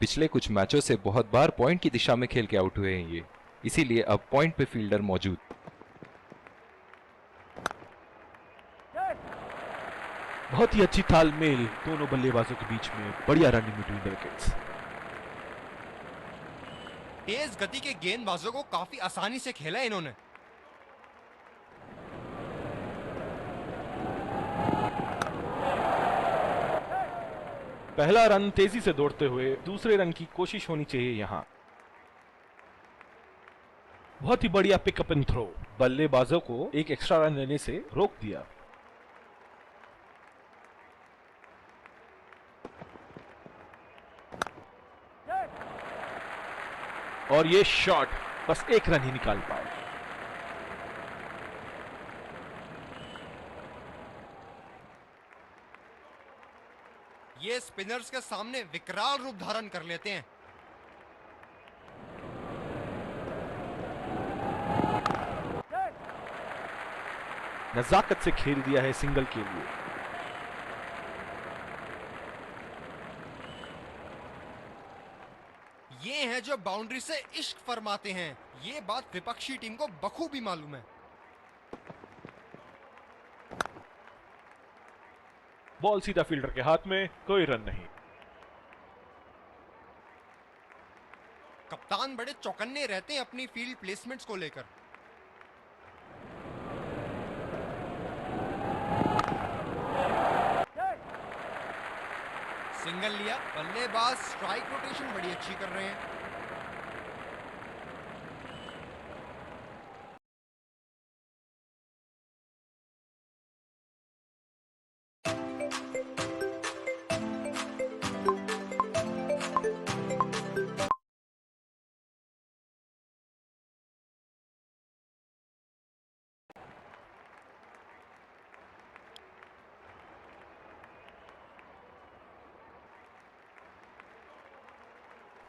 पिछले कुछ मैचों से बहुत बार पॉइंट की दिशा में खेल के आउट हुए हैं ये, इसीलिए अब पॉइंट पे फील्डर मौजूद। बहुत ही अच्छी तालमेल दोनों बल्लेबाजों के बीच में, बढ़िया run in between the wickets. तेज गति के गेंदबाजों को काफी आसानी से खेला इन्होंने। पहला रन तेजी से दौड़ते हुए दूसरे रन की कोशिश होनी चाहिए यहां। बहुत ही बढ़िया पिकअप एंड थ्रो, बल्लेबाजों को एक एक्स्ट्रा रन लेने से रोक दिया। और ये शॉट बस एक रन ही निकाल पाए। ये स्पिनर्स के सामने विकराल रूप धारण कर लेते हैं। नजाकत से खेल दिया है सिंगल के लिए। ये हैं जो बाउंड्री से इश्क फरमाते हैं। ये बात विपक्षी टीम को बखूबी मालूम है। बॉल सीधा फील्डर के हाथ में, कोई रन नहीं। कप्तान बड़े चौकन्ने रहते हैं अपनी फील्ड प्लेसमेंट्स को लेकर। सिंगल लिया, बल्लेबाज स्ट्राइक रोटेशन बड़ी अच्छी कर रहे हैं।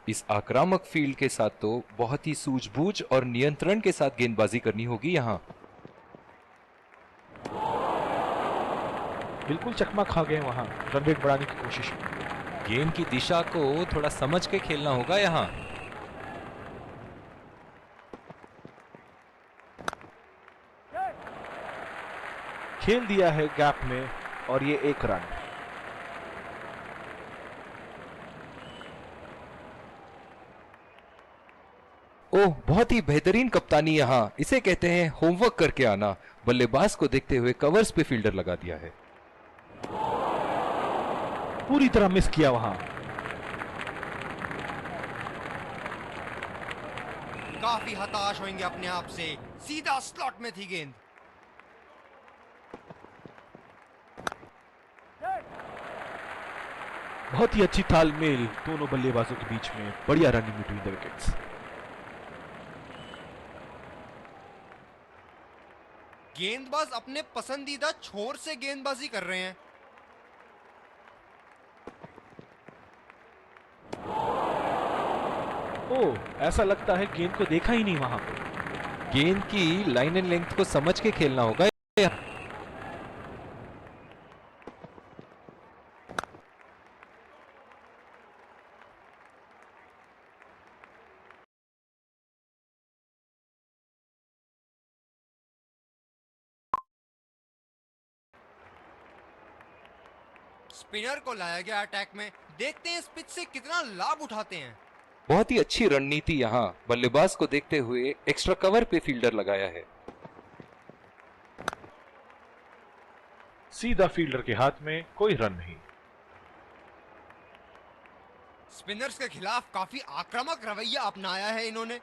इस आक्रामक फील्ड के साथ तो बहुत ही सूझबूझ और नियंत्रण के साथ गेंदबाजी करनी होगी यहां। बिल्कुल चकमा खा गए वहां रन रेट बढ़ाने की कोशिश में। गेंद की दिशा को थोड़ा समझ के खेलना होगा यहां। खेल दिया है गैप में और ये एक रन। ओह, बहुत ही बेहतरीन कप्तानी यहां, इसे कहते हैं होमवर्क करके आना। बल्लेबाज को देखते हुए कवर्स पे फील्डर लगा दिया है। पूरी तरह मिस किया वहां। काफी हताश होंगे अपने आप से। सीधा स्लॉट में थी गेंद। बहुत ही अच्छी तालमेल दोनों बल्लेबाजों के बीच में, बढ़िया run in between the wickets. गेंदबाज अपने पसंदीदा छोर से गेंदबाजी कर रहे हैं। ओह, ऐसा लगता है गेंद को देखा ही नहीं वहां पे। गेंद की लाइन एंड लेंथ को समझ के खेलना होगा। स्पिनर को लाया गया अटैक में। देखते हैं इस पिच से कितना लाभ उठाते हैं। बहुत ही अच्छी रणनीति यहां, बल्लेबाज को देखते हुए एक्स्ट्रा कवर पे फील्डर लगाया है। सीधा फील्डर के हाथ में, कोई रन नहीं। स्पिनर्स के खिलाफ काफी आक्रामक रवैया अपनाया है इन्होंने।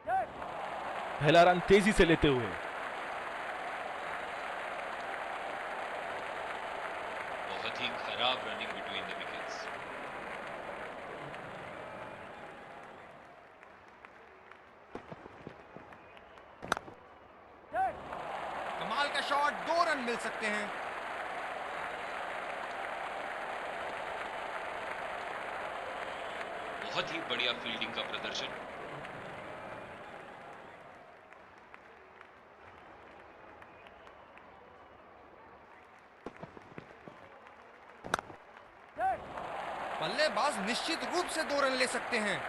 पहला रन तेजी से लेते हुए। बहुत ही खराब रनिंग बिटवीन द विकेट्स। कमाल का शॉट, 2 रन मिल सकते हैं। बहुत ही बढ़िया फील्डिंग का प्रदर्शन। बल्लेबाज निश्चित रूप से 2 रन ले सकते हैं।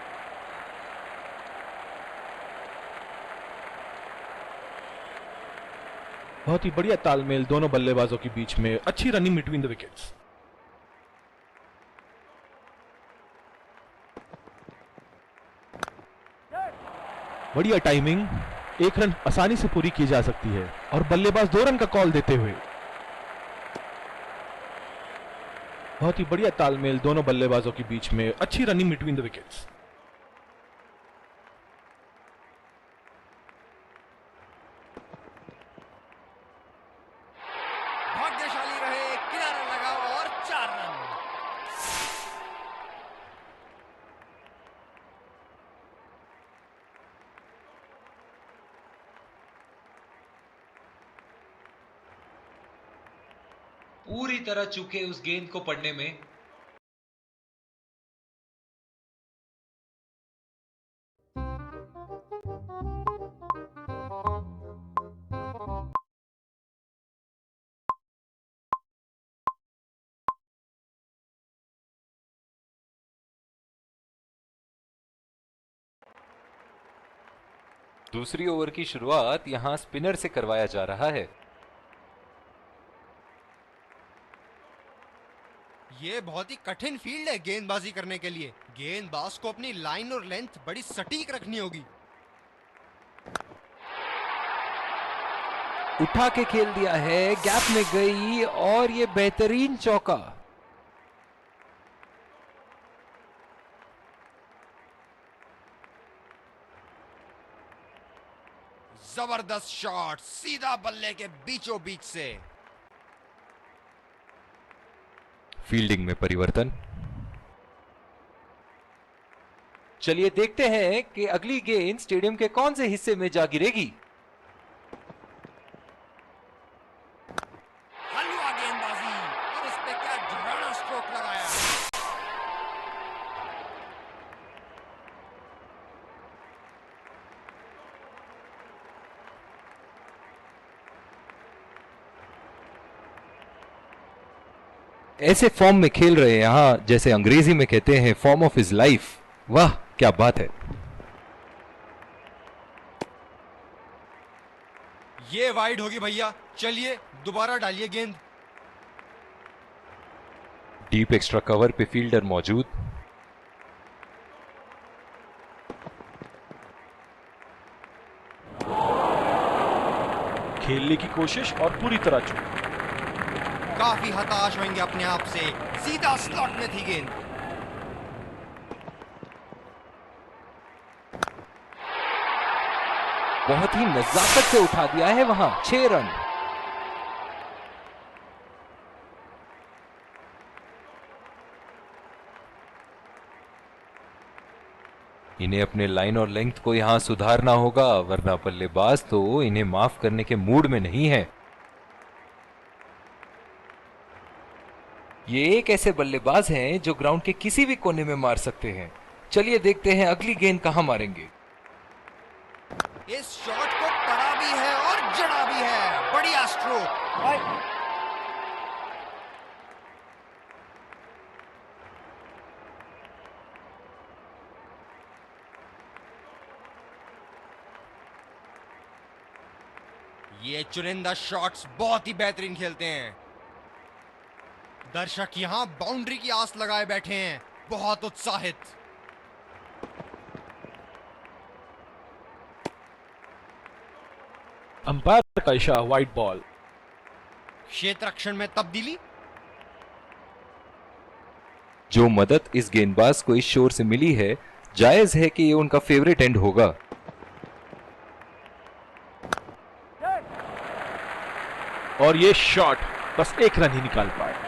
बहुत ही बढ़िया तालमेल दोनों बल्लेबाजों के बीच में, अच्छी रनिंग बिटवीन द विकेट्स। बढ़िया टाइमिंग, 1 रन आसानी से पूरी की जा सकती है और बल्लेबाज 2 रन का कॉल देते हुए। बहुत ही बढ़िया तालमेल दोनों बल्लेबाजों के बीच में, अच्छी रनिंग बिटवीन द विकेट्स। भाग्यशाली रहे, किनारा लगा और 4 रन। पूरी तरह चूके उस गेंद को पढ़ने में। दूसरी ओवर की शुरुआत यहां स्पिनर से करवाया जा रहा है। ये बहुत ही कठिन फील्ड है गेंदबाजी करने के लिए। गेंदबाज को अपनी लाइन और लेंथ बड़ी सटीक रखनी होगी। उठा के खेल दिया है, गैप में गई और ये बेहतरीन चौका। जबरदस्त शॉट, सीधा बल्ले के बीचों बीच से। फील्डिंग में परिवर्तन। चलिए देखते हैं कि अगली गेंद स्टेडियम के कौन से हिस्से में जा गिरेगी। हलवा गेंदबाजी और इस पे क्या झुराना स्ट्रोक लगाया। ऐसे फॉर्म में खेल रहे हैं यहां, जैसे अंग्रेजी में कहते हैं फॉर्म ऑफ हिज लाइफ। वाह क्या बात है। ये वाइड होगी भैया, चलिए दोबारा डालिए गेंद। डीप एक्स्ट्रा कवर पे फील्डर मौजूद। खेलने की कोशिश और पूरी तरह चूक। काफी हताश होंगे अपने आप से, सीधा स्लॉट में थी गेंद। बहुत ही नजाकत से उठा दिया है वहां, 6 रन। इन्हें अपने लाइन और लेंथ को यहां सुधारना होगा, वरना बल्लेबाज तो इन्हें माफ करने के मूड में नहीं है। ये एक ऐसे बल्लेबाज हैं जो ग्राउंड के किसी भी कोने में मार सकते हैं। चलिए देखते हैं अगली गेंद कहां मारेंगे। इस शॉट को पड़ा भी है और जड़ा भी है, बढ़िया स्ट्रोक। ये चुनिंदा शॉट्स बहुत ही बेहतरीन खेलते हैं। दर्शक यहां बाउंड्री की आस लगाए बैठे हैं, बहुत उत्साहित। अंपायर का इशारा, वाइड बॉल। क्षेत्र रक्षण में तब्दीली। जो मदद इस गेंदबाज को इस शोर से मिली है, जायज है कि ये उनका फेवरेट एंड होगा। और ये शॉट बस 1 रन ही निकाल पाए।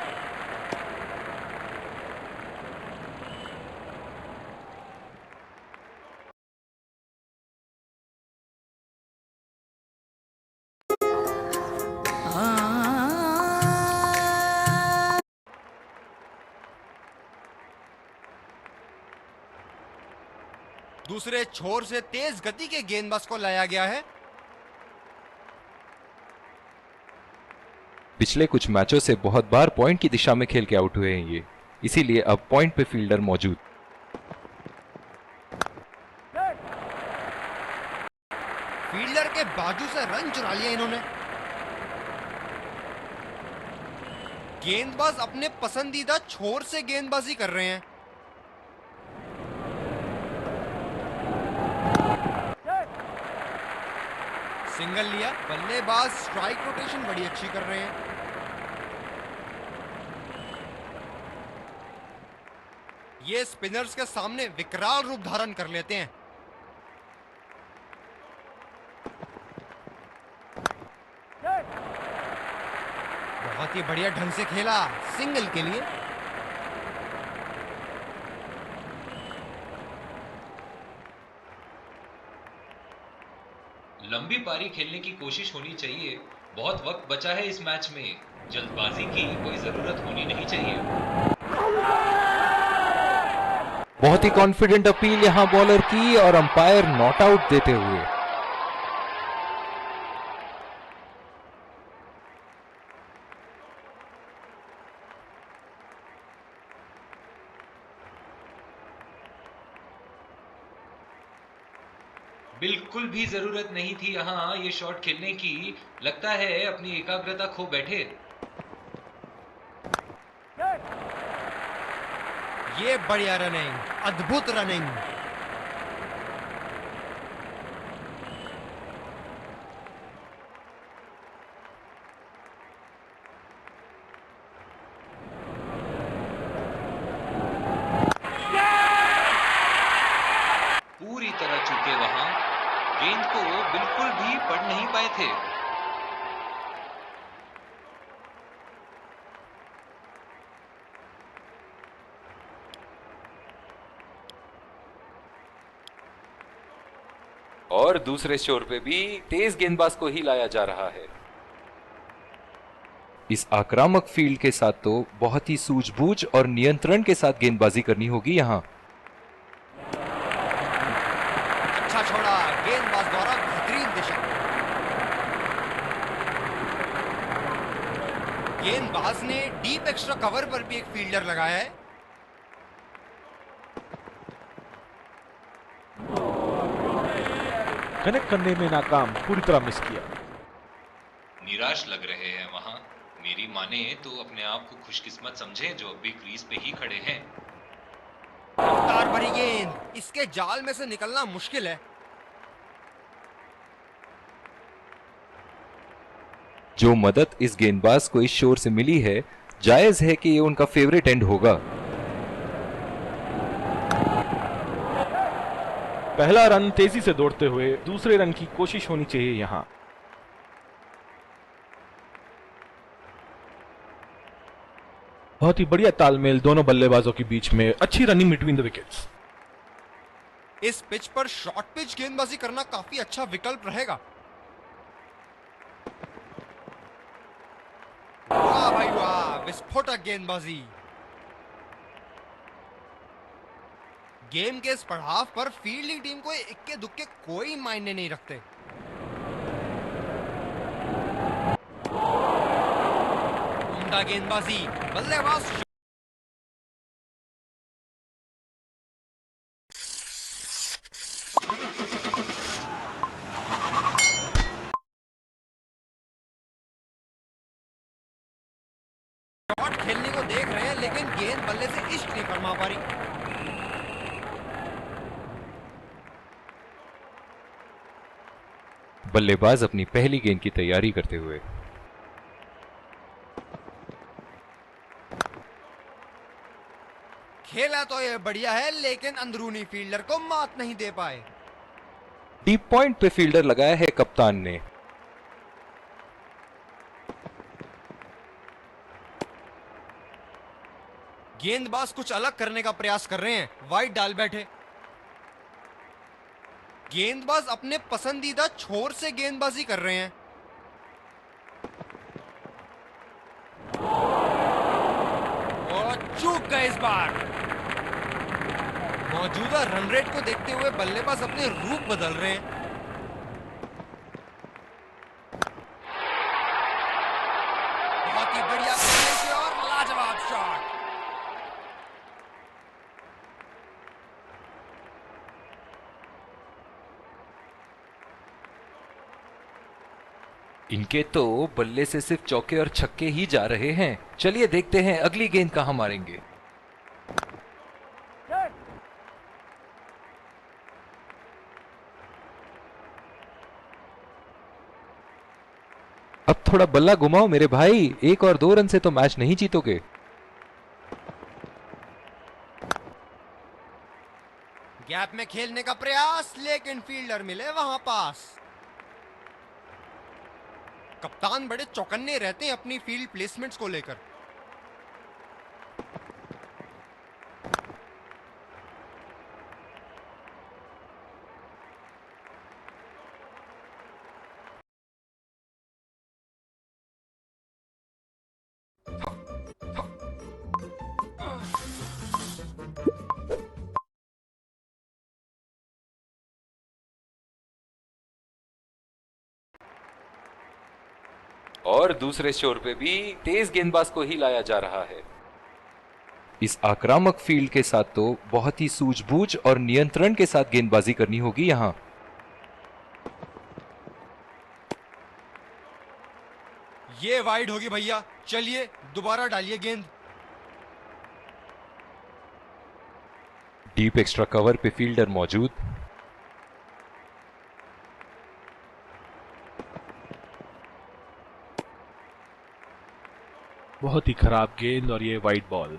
दूसरे छोर से तेज गति के गेंदबाज को लाया गया है। पिछले कुछ मैचों से बहुत बार पॉइंट की दिशा में खेल के आउट हुए हैं ये। इसीलिए अब पॉइंट पे फील्डर मौजूद। फील्डर के बाजू से रन चुरा लिया इन्होंने। गेंदबाज अपने पसंदीदा छोर से गेंदबाजी कर रहे हैं। सिंगल लिया, बल्लेबाज स्ट्राइक रोटेशन बड़ी अच्छी कर रहे हैं। ये स्पिनर्स के सामने विकराल रूप धारण कर लेते हैं। बहुत ही बढ़िया ढंग से खेला सिंगल के लिए। लंबी पारी खेलने की कोशिश होनी चाहिए। बहुत वक्त बचा है इस मैच में। जल्दबाजी की कोई जरूरत होनी नहीं चाहिए। बहुत ही कॉन्फिडेंट अपील यहां बॉलर की और अंपायर नॉट आउट देते हुए। बिल्कुल भी जरूरत नहीं थी यहां ये शॉट खेलने की। लगता है अपनी एकाग्रता खो बैठे। ये बढ़िया रनिंग, अद्भुत रनिंग। पूरी तरह चूके वहां। गेंद को बिल्कुल भी पढ़ नहीं पाए थे। और दूसरे छोर पे भी तेज गेंदबाज को ही लाया जा रहा है। इस आक्रामक फील्ड के साथ तो बहुत ही सूझबूझ और नियंत्रण के साथ गेंदबाजी करनी होगी यहां। अच्छा छोड़ा गेंदबाज द्वारा, बेहतरीन दिशा। गेंदबाज ने डीप एक्स्ट्रा कवर पर भी एक फील्डर लगाया है। कनेक्ट करने में नाकाम, पूरी तरह मिस किया। निराश लग रहे हैं वहां। मेरी माने तो अपने आप को खुशकिस्मत समझें जो अभी क्रीज पे ही खड़े हैं। रफ्तार भरी गेंद, इसके जाल में से निकलना मुश्किल है। जो मदद इस गेंदबाज को इस शोर से मिली है, जायज है कि ये उनका फेवरेट एंड होगा। पहला रन तेजी से दौड़ते हुए दूसरे रन की कोशिश होनी चाहिए यहां। बहुत ही बढ़िया तालमेल दोनों बल्लेबाजों के बीच में, अच्छी रनिंग बिटवीन द विकेट्स। इस पिच पर शॉर्ट पिच गेंदबाजी करना काफी अच्छा विकल्प रहेगा। वाह भाई वाह, विस्फोटक गेंदबाजी। गेम के इस पड़ाव पर फील्डिंग टीम को इक्के दुक्के कोई मायने नहीं रखते। उम्दा गेंदबाजी, बल्लेबाज शॉट खेलने को देख रहे हैं, लेकिन गेंद बल्ले से इश्क नहीं फरमा पा रही। बल्लेबाज अपनी पहली गेंद की तैयारी करते हुए। खेला तो ये बढ़िया है, लेकिन अंदरूनी फील्डर को मात नहीं दे पाए। डीप पॉइंट पे फील्डर लगाया है कप्तान ने। गेंदबाज कुछ अलग करने का प्रयास कर रहे हैं, वाइड डाल बैठे। गेंदबाज अपने पसंदीदा छोर से गेंदबाजी कर रहे हैं। और चूक गए इस बार। मौजूदा रन रेट को देखते हुए बल्लेबाज अपने रूप बदल रहे हैं। बहुत ही बढ़िया और लाजवाब शॉट। इनके तो बल्ले से सिर्फ चौके और छक्के ही जा रहे हैं। चलिए देखते हैं अगली गेंद कहां मारेंगे। अब थोड़ा बल्ला घुमाओ मेरे भाई, 1 और 2 रन से तो मैच नहीं जीतोगे। गैप में खेलने का प्रयास, लेकिन फील्डर मिले वहां पास। कप्तान बड़े चौकन्ने रहते हैं अपनी फील्ड प्लेसमेंट्स को लेकर। और दूसरे छोर पे भी तेज गेंदबाज को ही लाया जा रहा है। इस आक्रामक फील्ड के साथ तो बहुत ही सूझबूझ और नियंत्रण के साथ गेंदबाजी करनी होगी यहां। ये वाइड होगी भैया, चलिए दोबारा डालिए गेंद। डीप एक्स्ट्रा कवर पे फील्डर मौजूद। बहुत ही खराब गेंद और ये वाइड बॉल।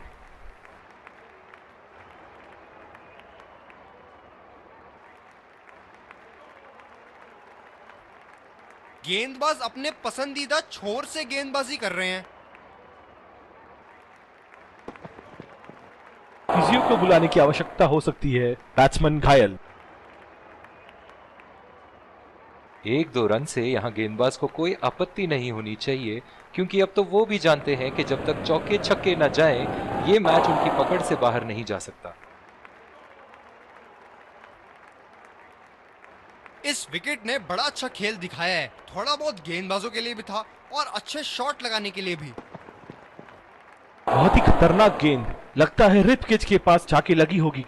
गेंदबाज अपने पसंदीदा छोर से गेंदबाजी कर रहे हैं। फिजियो को बुलाने की आवश्यकता हो सकती है। बैट्समैन घायल। 1-2 रन से यहां गेंदबाज को कोई आपत्ति नहीं होनी चाहिए, क्योंकि अब तो वो भी जानते हैं कि जब तक चौके छक्के न जाएं, ये मैच उनकी पकड़ से बाहर नहीं जा सकता। इस विकेट ने बड़ा अच्छा खेल दिखाया है, थोड़ा बहुत गेंदबाजों के लिए भी था और अच्छे शॉट लगाने के लिए भी। बहुत ही खतरनाक गेंद, लगता है रिप किच के पास जाके लगी होगी।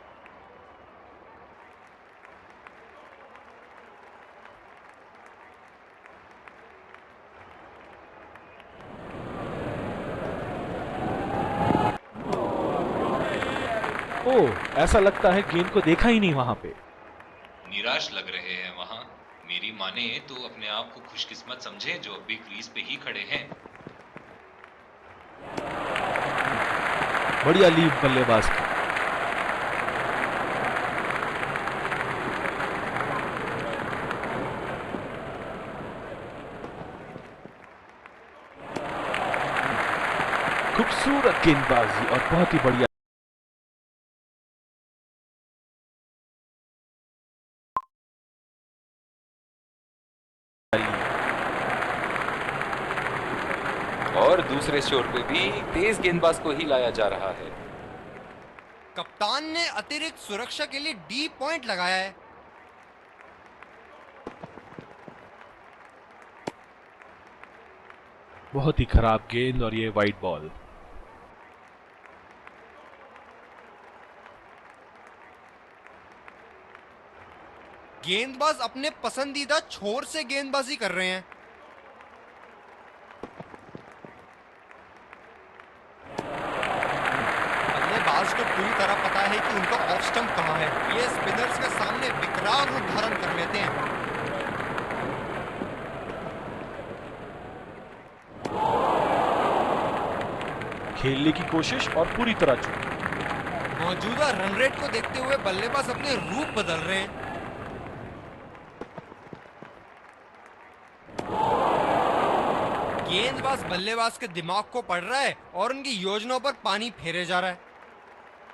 ओह, ऐसा लगता है गेंद को देखा ही नहीं वहां पे। निराश लग रहे हैं वहां। मेरी माने तो अपने आप को खुशकिस्मत समझें जो अभी क्रीज पे ही खड़े हैं। बढ़िया लीव बल्लेबाज की। खूबसूरत गेंदबाजी और बहुत ही बढ़िया। और दूसरे छोर पे भी तेज गेंदबाज को ही लाया जा रहा है। कप्तान ने अतिरिक्त सुरक्षा के लिए डी पॉइंट लगाया है। बहुत ही खराब गेंद और ये वाइड बॉल। गेंदबाज अपने पसंदीदा छोर से गेंदबाजी कर रहे हैं। बल्लेबाज को पूरी तरह पता है कि उनका ऑफ स्टंप कहां है। ये स्पिनर्स के सामने विकराल रूप धारण कर लेते हैं। खेलने की कोशिश और पूरी तरह चूक। मौजूदा रन रेट को देखते हुए बल्लेबाज अपने रूप बदल रहे हैं। गेंदबाज बल्लेबाज के दिमाग को पढ़ रहा है और उनकी योजनाओं पर पानी फेरे जा रहा है।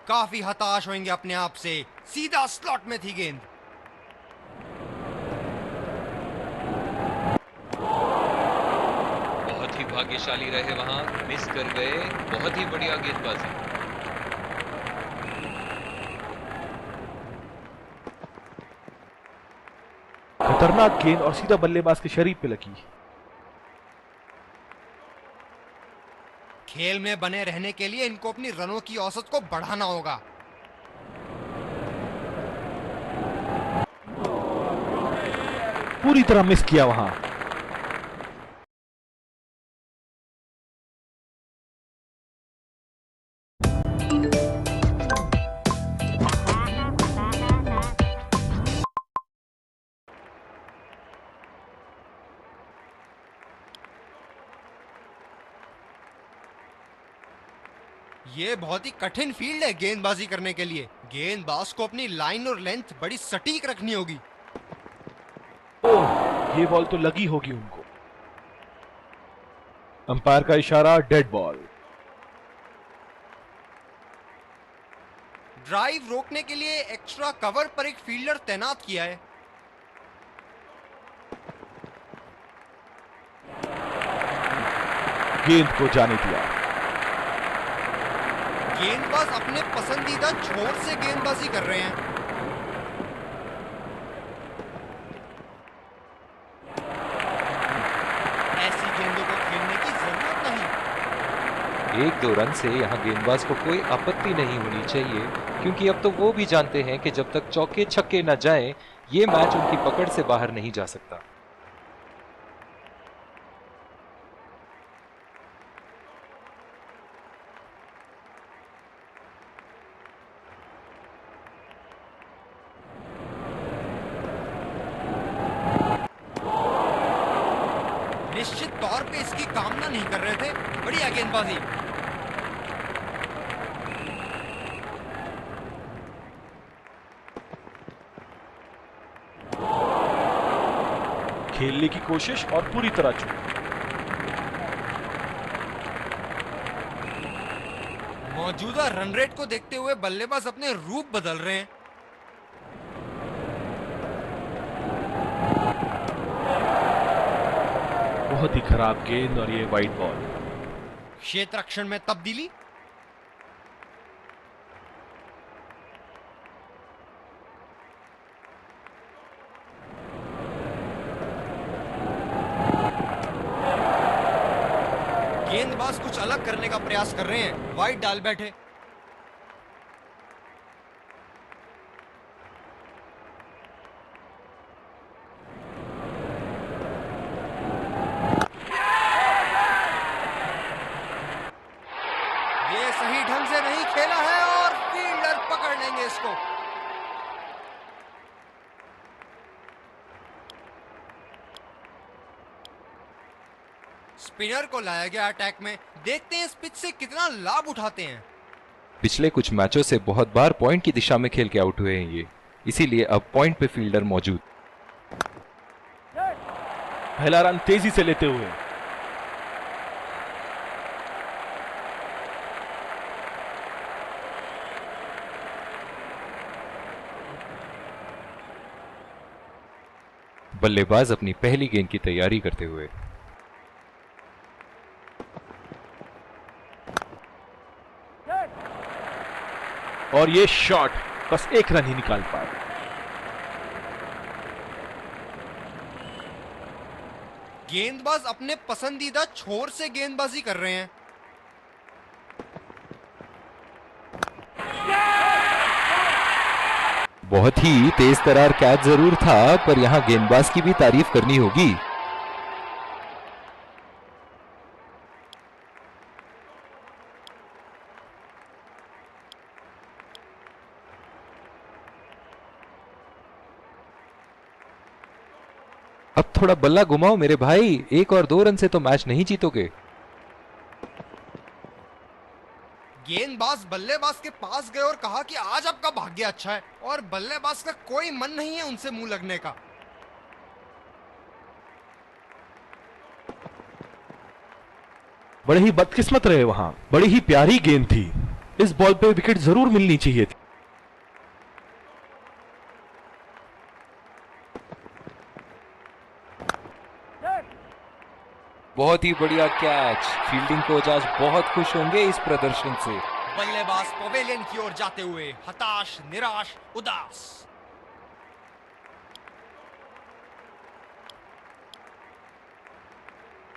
काफी हताश होंगे अपने आप से। सीधा स्लॉट में थी गेंद। बहुत ही भाग्यशाली रहे वहां, मिस कर गए। बहुत ही बढ़िया गेंदबाजी। खतरनाक गेंद और सीधा बल्लेबाज के शरीर पे लगी। खेल में बने रहने के लिए इनको अपनी रनों की औसत को बढ़ाना होगा। पूरी तरह मिस किया वहां। ये बहुत ही कठिन फील्ड है गेंदबाजी करने के लिए। गेंदबाज को अपनी लाइन और लेंथ बड़ी सटीक रखनी होगी। ओह, ये बॉल तो लगी होगी उनको। अंपायर का इशारा, डेड बॉल। ड्राइव रोकने के लिए एक्स्ट्रा कवर पर एक फील्डर तैनात किया है। गेंद को जाने दिया। गेंदबाज अपने पसंदीदा छोर से गेंदबाजी कर रहे हैं। ऐसी गेंदों को खेलने की जरूरत नहीं। 1-2 रन से यहाँ गेंदबाज को कोई आपत्ति नहीं होनी चाहिए, क्योंकि अब तो वो भी जानते हैं कि जब तक चौके छक्के न जाएं, ये मैच उनकी पकड़ से बाहर नहीं जा सकता। निश्चित तौर पे इसकी कामना नहीं कर रहे थे। बढ़िया गेंदबाजी। खेलने की कोशिश और पूरी तरह चूक। मौजूदा रन रेट को देखते हुए बल्लेबाज अपने रूप बदल रहे हैं। बहुत ही खराब गेंद और ये वाइड बॉल। क्षेत्र रक्षण में तब्दीली। गेंदबाज कुछ अलग करने का प्रयास कर रहे हैं। वाइड डाल बैठे। ये सही ढंग से नहीं खेला है और फील्डर पकड़ लेंगे इसको। स्पिनर को लाया गया अटैक में। देखते हैं इस पिच से कितना लाभ उठाते हैं। पिछले कुछ मैचों से बहुत बार पॉइंट की दिशा में खेल के आउट हुए हैं ये, इसीलिए अब पॉइंट पे फील्डर मौजूद। पहला रन तेजी से लेते हुए। बल्लेबाज अपनी पहली गेंद की तैयारी करते हुए। और ये शॉट बस एक रन ही निकाल पाए। गेंदबाज अपने पसंदीदा छोर से गेंदबाजी कर रहे हैं। बहुत ही तेज तरार कैच जरूर था, पर यहां गेंदबाज की भी तारीफ करनी होगी। अब थोड़ा बल्ला घुमाओ मेरे भाई, 1 और 2 रन से तो मैच नहीं जीतोगे। गेंदबाज बल्लेबाज के पास गए और कहा कि आज आपका भाग्य अच्छा है, और बल्लेबाज का कोई मन नहीं है उनसे मुंह लगने का। बड़े ही बदकिस्मत रहे वहां। बड़ी ही प्यारी गेंद थी। इस बॉल पे विकेट जरूर मिलनी चाहिए थी। बहुत ही बढ़िया कैच। फील्डिंग कोच आज बहुत खुश होंगे इस प्रदर्शन से। बल्लेबाज पवेलियन की ओर जाते हुए हताश, निराश, उदास।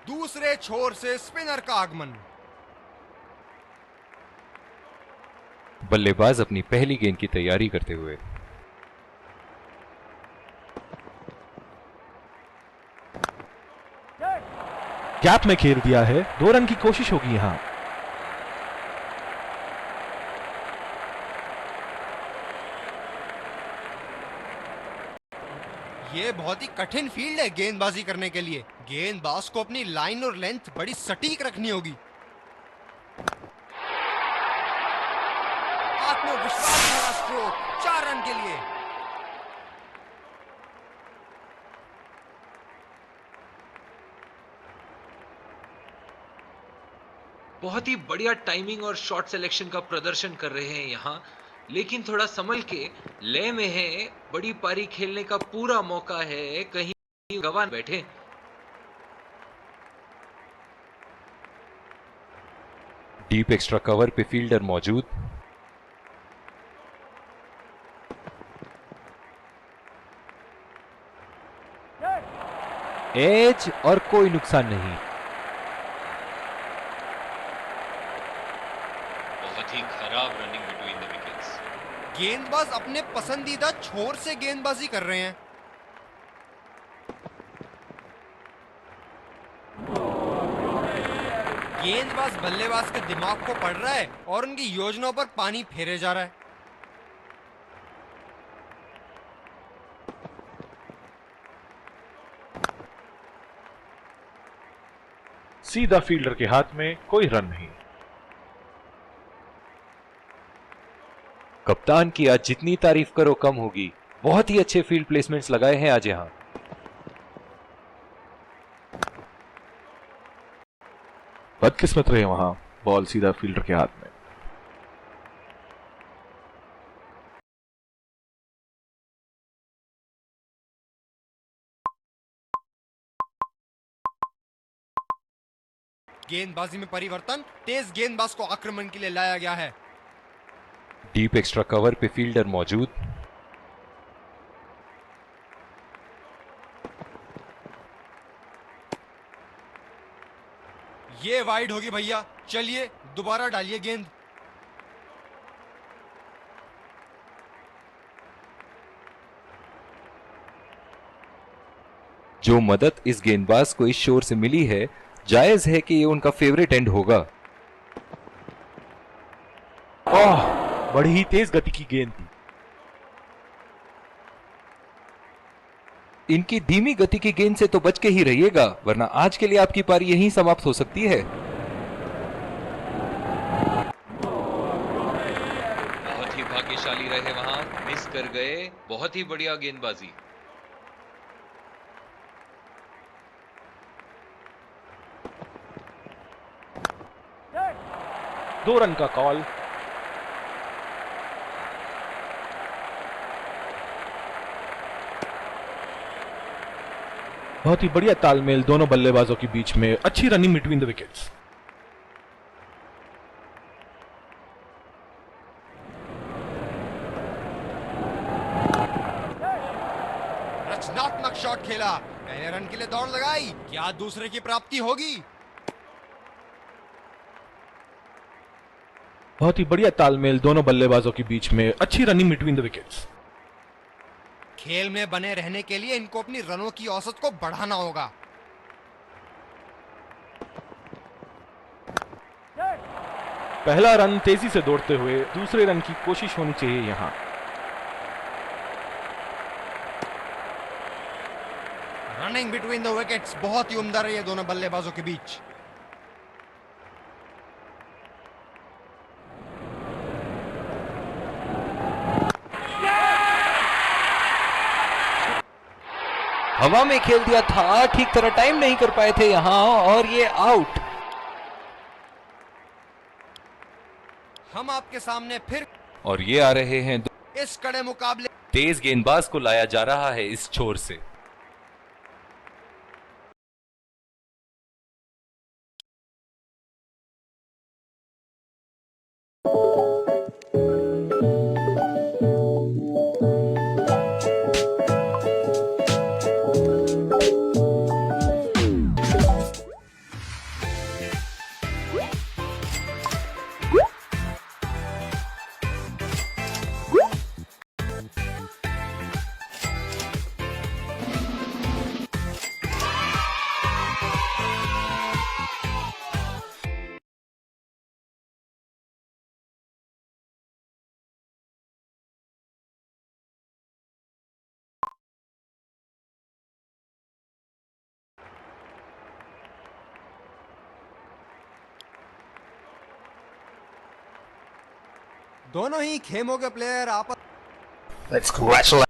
दूसरे छोर से स्पिनर का आगमन। बल्लेबाज अपनी पहली गेंद की तैयारी करते हुए। गैप में खेल दिया है। 2 रन की कोशिश होगी यहां। ये बहुत ही कठिन फील्ड है गेंदबाजी करने के लिए। गेंदबाज को अपनी लाइन और लेंथ बड़ी सटीक रखनी होगी। में विश्वास भरा स्ट्रोक 4 रन के लिए। बहुत ही बढ़िया टाइमिंग और शॉट सिलेक्शन का प्रदर्शन कर रहे हैं यहाँ, लेकिन थोड़ा संभल के, लय में है, बड़ी पारी खेलने का पूरा मौका है, कहीं गंवा बैठे। डीप एक्स्ट्रा कवर पे फील्डर मौजूद। एज और कोई नुकसान नहीं। बहुत ही खराब रनिंग बिटवीन द विकेट्स। गेंदबाज अपने पसंदीदा छोर से गेंदबाजी कर रहे हैं। गेंदबाज बल्लेबाज के दिमाग को पढ़ रहा है और उनकी योजनाओं पर पानी फेरे जा रहा है। सीधा फील्डर के हाथ में, कोई रन नहीं। कप्तान की आज जितनी तारीफ करो कम होगी। बहुत ही अच्छे फील्ड प्लेसमेंट्स लगाए हैं आज यहां। बदकिस्मत रहे वहां, बॉल सीधा फील्डर के हाथ में। गेंदबाजी में परिवर्तन, तेज गेंदबाज को आक्रमण के लिए लाया गया है। डीप एक्स्ट्रा कवर पे फील्डर मौजूद। ये वाइड होगी भैया, चलिए दोबारा डालिए गेंद। जो मदद इस गेंदबाज को इस शोर से मिली है, जायज है कि ये उनका फेवरेट एंड होगा। ओह, बड़ी ही तेज गति की गेंद थी। इनकी धीमी गति की गेंद से तो बच के ही रहिएगा, वरना आज के लिए आपकी पारी यहीं समाप्त हो सकती है। बहुत ही भाग्यशाली रहे वहां, मिस कर गए। बहुत ही बढ़िया गेंदबाजी। दो रन का कॉल। बहुत ही बढ़िया तालमेल दोनों बल्लेबाजों के बीच में, अच्छी रनिंग बिटवीन द विकेट्स। रचनात्मक शॉट खेला, पहले रन के लिए दौड़ लगाई, क्या दूसरे की प्राप्ति होगी? बहुत ही बढ़िया तालमेल दोनों बल्लेबाजों के बीच में, अच्छी रनिंग बिटवीन द विकेट्स। खेल में बने रहने के लिए इनको अपनी रनों की औसत को बढ़ाना होगा। पहला रन तेजी से दौड़ते हुए, दूसरे रन की कोशिश होनी चाहिए यहां। रनिंग बिटवीन द विकेट्स बहुत ही उम्दा रही है दोनों बल्लेबाजों के बीच। हवा में खेल दिया था, ठीक तरह टाइम नहीं कर पाए थे यहां, और ये आउट। हम आपके सामने फिर और ये आ रहे हैं इस कड़े मुकाबले। तेज गेंदबाज को लाया जा रहा है इस छोर से। दोनों ही खेमों के प्लेयर आपस Let's congratulate